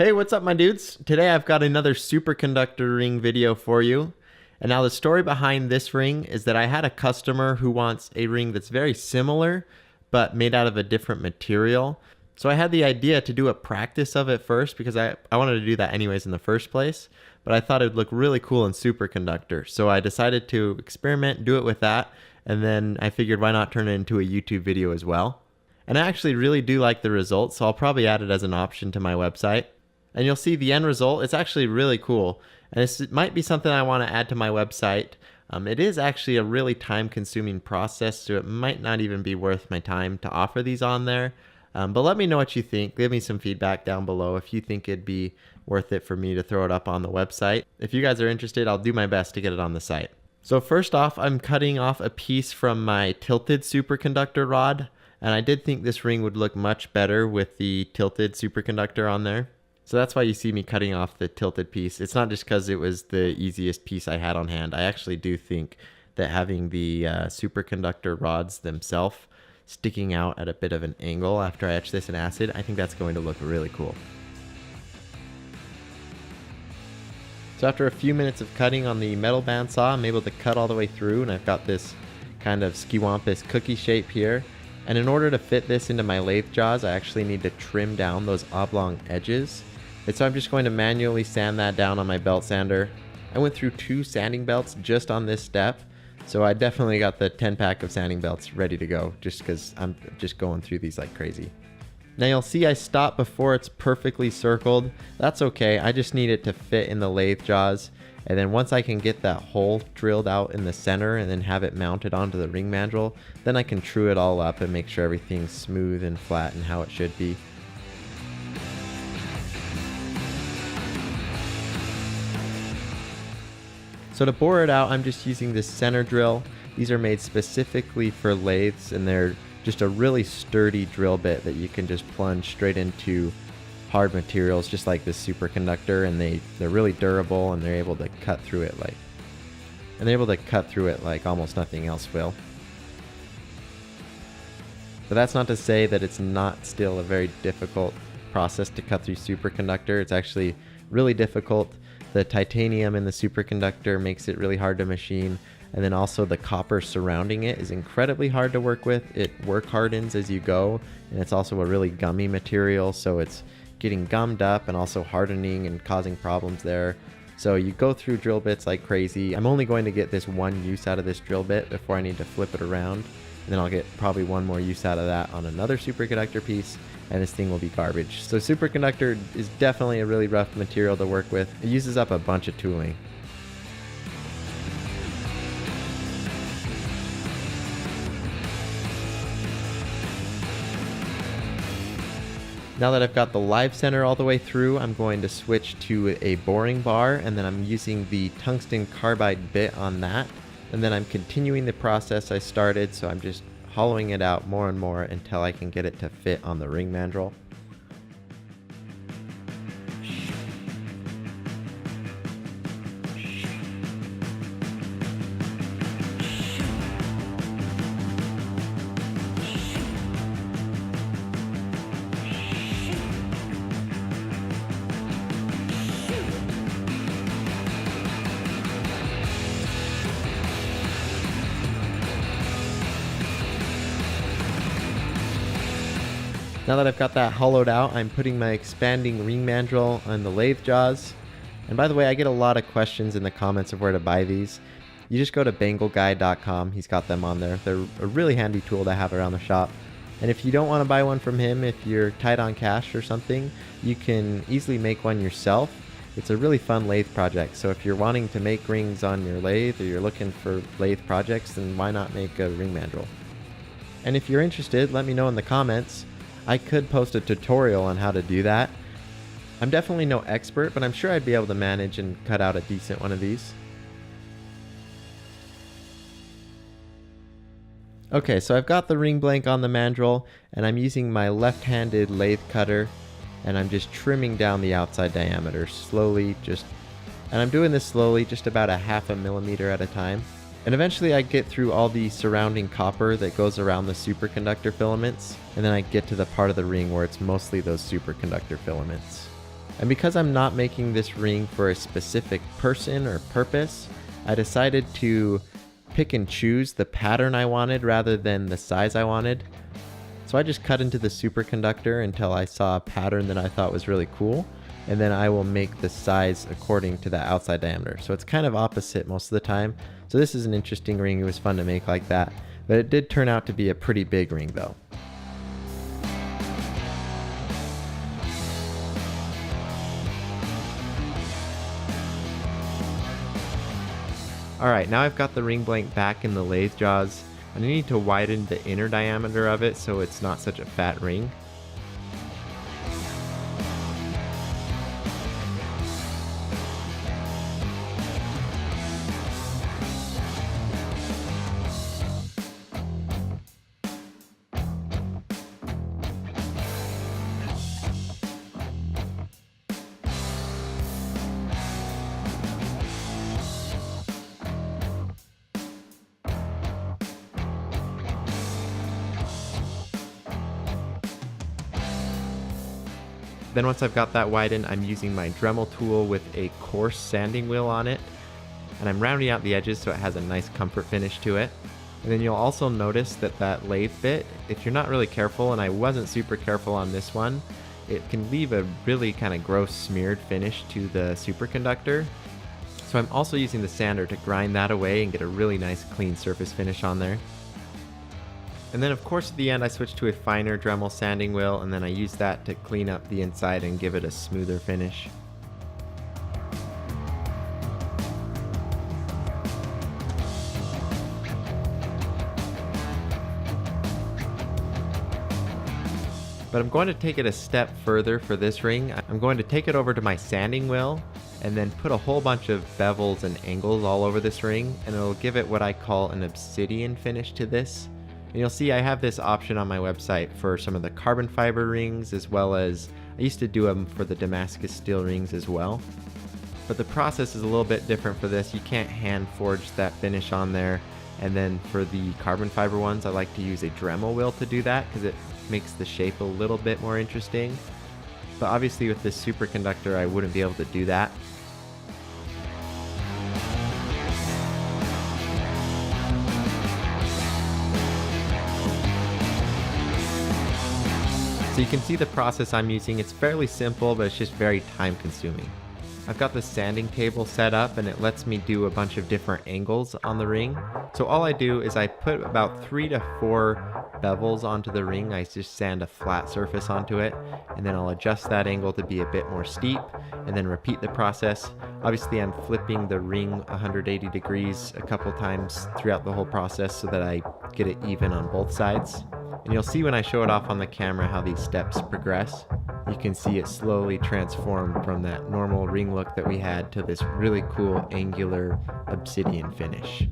Hey, what's up, my dudes? Today I've got another superconductor ring video for you. And now the story behind this ring is that I had a customer who wants a ring that's very similar, but made out of a different material. So I had the idea to do a practice of it first because I wanted to do that anyways in the first place. But I thought it would look really cool in superconductor. So I decided to experiment, do it with that. And then I figured why not turn it into a YouTube video as well. And I actually really do like the results, so I'll probably add it as an option to my website. And you'll see the end result. It's actually really cool. And this might be something I want to add to my website. It is actually a really time-consuming process, so it might not even be worth my time to offer these on there. But let me know what you think. Give me some feedback down below if you think it'd be worth it for me to throw it up on the website. If you guys are interested, I'll do my best to get it on the site. So first off, I'm cutting off a piece from my tilted superconductor rod. And I did think this ring would look much better with the tilted superconductor on there. So that's why you see me cutting off the tilted piece. It's not just because it was the easiest piece I had on hand. I actually do think that having the superconductor rods themselves sticking out at a bit of an angle after I etch this in acid, I think that's going to look really cool. So after a few minutes of cutting on the metal bandsaw, I'm able to cut all the way through, and I've got this kind of skiwampus cookie shape here. And in order to fit this into my lathe jaws, I actually need to trim down those oblong edges. And so I'm just going to manually sand that down on my belt sander. I went through 2 sanding belts just on this step. So I definitely got the 10-pack of sanding belts ready to go just because I'm just going through these like crazy. Now you'll see I stop before it's perfectly circled. That's okay, I just need it to fit in the lathe jaws. And then once I can get that hole drilled out in the center and then have it mounted onto the ring mandrel, then I can true it all up and make sure everything's smooth and flat and how it should be. So to bore it out, I'm just using this center drill. These are made specifically for lathes, and they're just a really sturdy drill bit that you can just plunge straight into hard materials just like this superconductor, and they're really durable, and they're able to cut through it like almost nothing else will. But that's not to say that it's not still a very difficult process to cut through superconductor. It's actually really difficult. The titanium in the superconductor makes it really hard to machine, and then also the copper surrounding it is incredibly hard to work with. It work hardens as you go, and it's also a really gummy material, so it's getting gummed up and also hardening and causing problems there. So you go through drill bits like crazy. I'm only going to get this one use out of this drill bit before I need to flip it around, and then I'll get probably one more use out of that on another superconductor piece, and this thing will be garbage. So superconductor is definitely a really rough material to work with. It uses up a bunch of tooling. Now that I've got the live center all the way through, I'm going to switch to a boring bar, and then I'm using the tungsten carbide bit on that. And then I'm continuing the process I started, so I'm just hollowing it out more and more until I can get it to fit on the ring mandrel. Now that I've got that hollowed out, I'm putting my expanding ring mandrel on the lathe jaws. And by the way, I get a lot of questions in the comments of where to buy these. You just go to bangleguy.com. He's got them on there. They're a really handy tool to have around the shop. And if you don't want to buy one from him, if you're tight on cash or something, you can easily make one yourself. It's a really fun lathe project. So if you're wanting to make rings on your lathe, or you're looking for lathe projects, then why not make a ring mandrel? And if you're interested, let me know in the comments. I could post a tutorial on how to do that. I'm definitely no expert, but I'm sure I'd be able to manage and cut out a decent one of these. Okay, so I've got the ring blank on the mandrel, and I'm using my left-handed lathe cutter, and I'm just trimming down the outside diameter slowly, and I'm doing this slowly, just about a ½ millimeter at a time. And eventually I get through all the surrounding copper that goes around the superconductor filaments, and then I get to the part of the ring where it's mostly those superconductor filaments. And because I'm not making this ring for a specific person or purpose, I decided to pick and choose the pattern I wanted rather than the size I wanted. So I just cut into the superconductor until I saw a pattern that I thought was really cool, and then I will make the size according to the outside diameter. So it's kind of opposite most of the time. So this is an interesting ring. It was fun to make like that, but it did turn out to be a pretty big ring though. Alright, now I've got the ring blank back in the lathe jaws, and I need to widen the inner diameter of it so it's not such a fat ring. Then once I've got that widened, I'm using my Dremel tool with a coarse sanding wheel on it, and I'm rounding out the edges so it has a nice comfort finish to it. And then you'll also notice that that lathe bit, if you're not really careful, and I wasn't super careful on this one, it can leave a really kind of gross smeared finish to the superconductor. So I'm also using the sander to grind that away and get a really nice clean surface finish on there. And then of course at the end I switched to a finer Dremel sanding wheel, and then I use that to clean up the inside and give it a smoother finish. But I'm going to take it a step further for this ring. I'm going to take it over to my sanding wheel and then put a whole bunch of bevels and angles all over this ring, and it'll give it what I call an obsidian finish to this. And you'll see I have this option on my website for some of the carbon fiber rings, as well as I used to do them for the Damascus steel rings as well. But the process is a little bit different for this. You can't hand forge that finish on there. And then for the carbon fiber ones, I like to use a Dremel wheel to do that because it makes the shape a little bit more interesting. But obviously with this superconductor, I wouldn't be able to do that. So you can see the process I'm using. It's fairly simple, but it's just very time consuming. I've got the sanding table set up, and it lets me do a bunch of different angles on the ring. So all I do is I put about 3 to 4 bevels onto the ring. I just sand a flat surface onto it, and then I'll adjust that angle to be a bit more steep, and then repeat the process. Obviously I'm flipping the ring 180 degrees a couple times throughout the whole process so that I get it even on both sides. And you'll see when I show it off on the camera how these steps progress. You can see it slowly transform from that normal ring look that we had to this really cool angular obsidian finish.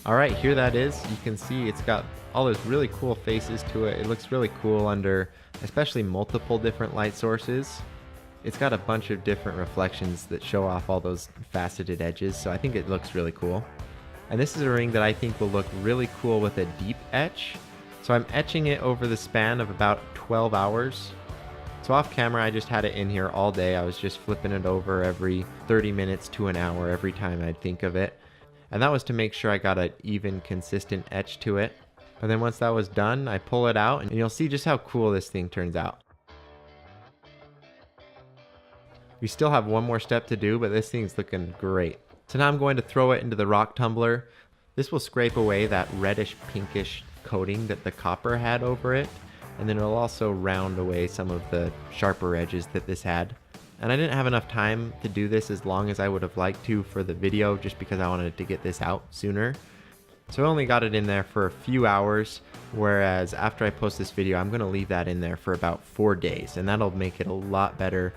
Alright, here that is. You can see it's got all those really cool faces to it. It looks really cool under especially multiple different light sources. It's got a bunch of different reflections that show off all those faceted edges, so I think it looks really cool. And this is a ring that I think will look really cool with a deep etch. So I'm etching it over the span of about 12 hours. So off camera, I just had it in here all day. I was just flipping it over every 30 minutes to an hour every time I'd think of it. And that was to make sure I got an even, consistent etch to it. And then once that was done, I pull it out and you'll see just how cool this thing turns out. We still have one more step to do, but this thing's looking great. So now I'm going to throw it into the rock tumbler. This will scrape away that reddish pinkish coating that the copper had over it. And then it'll also round away some of the sharper edges that this had. And I didn't have enough time to do this as long as I would have liked to for the video, just because I wanted to get this out sooner. So I only got it in there for a few hours, whereas after I post this video, I'm going to leave that in there for about 4 days, and that'll make it a lot better.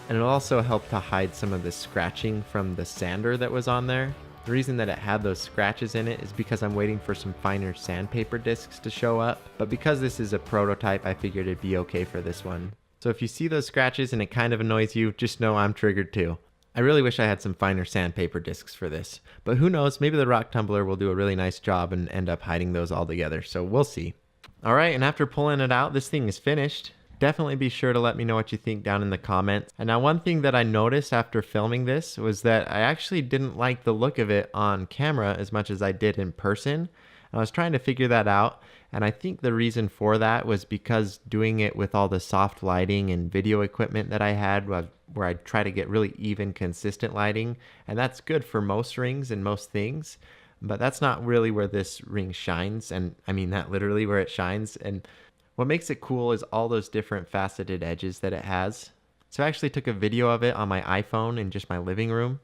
And it'll also help to hide some of the scratching from the sander that was on there. The reason that it had those scratches in it is because I'm waiting for some finer sandpaper discs to show up. But because this is a prototype, I figured it'd be okay for this one. So if you see those scratches and it kind of annoys you, just know I'm triggered too. I really wish I had some finer sandpaper discs for this. But who knows, maybe the rock tumbler will do a really nice job and end up hiding those all together. So we'll see. Alright, and after pulling it out, this thing is finished. Definitely be sure to let me know what you think down in the comments. And now one thing that I noticed after filming this was that I actually didn't like the look of it on camera as much as I did in person. I was trying to figure that out, and I think the reason for that was because doing it with all the soft lighting and video equipment that I had, where I try to get really even, consistent lighting, and that's good for most rings and most things, but that's not really where this ring shines, and I mean that literally where it shines. And what makes it cool is all those different faceted edges that it has. So I actually took a video of it on my iPhone in just my living room,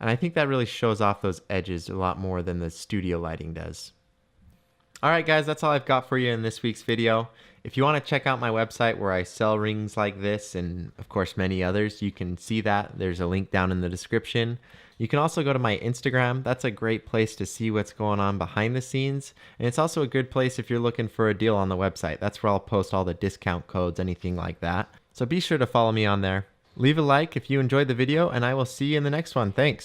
and I think that really shows off those edges a lot more than the studio lighting does. Alright guys, that's all I've got for you in this week's video. If you want to check out my website where I sell rings like this and of course many others, you can see that. There's a link down in the description. You can also go to my Instagram. That's a great place to see what's going on behind the scenes. And it's also a good place if you're looking for a deal on the website. That's where I'll post all the discount codes, anything like that. So be sure to follow me on there. Leave a like if you enjoyed the video, and I will see you in the next one. Thanks.